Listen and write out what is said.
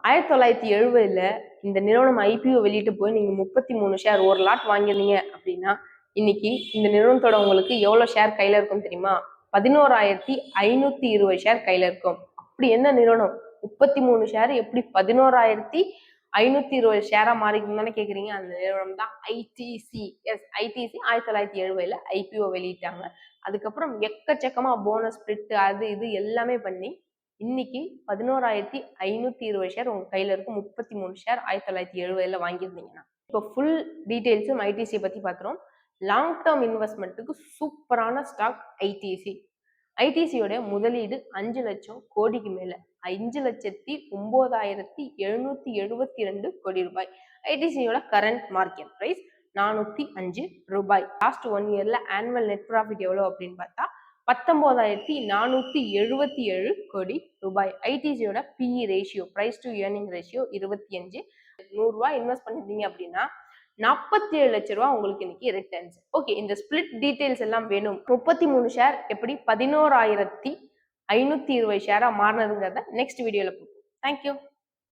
1970 இந்த நிறுவனம் ஐபிஓ வெளியிட்டு போய் நீங்க 33 ஷேர் ஒரு லாட் வாங்கிருந்தீங்க அப்படின்னா இன்னைக்கு இந்த நிறுவனத்தோட உங்களுக்கு எவ்வளவு ஷேர் கையில இருக்கும் தெரியுமா? 11,520 ஷேர் கையில இருக்கும். அப்படி என்ன நிறுவனம்? 33 ஷேர் எப்படி 11,520 ஷேரா மாறிக்குன்னு தானே கேக்குறீங்க? அந்த நிறுவனம் தான் ஐடிசி. எஸ், ஐடிசி 1970 ஐபிஓ வெளியிட்டாங்க. அதுக்கப்புறம் எக்கச்சக்கமா போனஸ் ஸ்பிளிட் அது இது எல்லாமே பண்ணி இன்னைக்கு 11,520 ஷேர் உங்க கையில இருக்கும். 33 ஷேர் 1970 வாங்கியிருந்தீங்கன்னா இப்போ ஃபுல் டீடைல்ஸும் ஐடிசி பத்தி பார்க்குறோம். லாங் டேர்ம் இன்வெஸ்ட்மெண்ட்டுக்கு சூப்பரான ஸ்டாக் ஐடிசி. ஐடிசியோட முதலீடு 5 லட்சம் கோடிக்கு மேல 5,09,772 கோடி ரூபாய். ஐடிசியோட கரண்ட் மார்க்கெட் பிரைஸ் 405 ரூபாய். லாஸ்ட் 1 இயர்ல ஆனுவல் நெட் ப்ராஃபிட் எவ்வளவு அப்படின்னு பார்த்தா 19,477 கோடி ரூபாய். ஐடிசியோட PE ratio, price to earning ratio 25. 100 ரூபாய் இன்வெஸ்ட் பண்ணிருந்தீங்க அப்படின்னா 47 லட்சம் ரூபாய் உங்களுக்கு இன்னைக்கு ரிட்டர்ன்ஸ். ஓகே, இந்த ஸ்பிளிட் டீடைல்ஸ் எல்லாம் வேணும். 33 ஷேர் எப்படி 11,520 ஷேரா மாறினதுங்கிறத நெக்ஸ்ட் வீடியோல பார்ப்போம். தேங்க்யூ.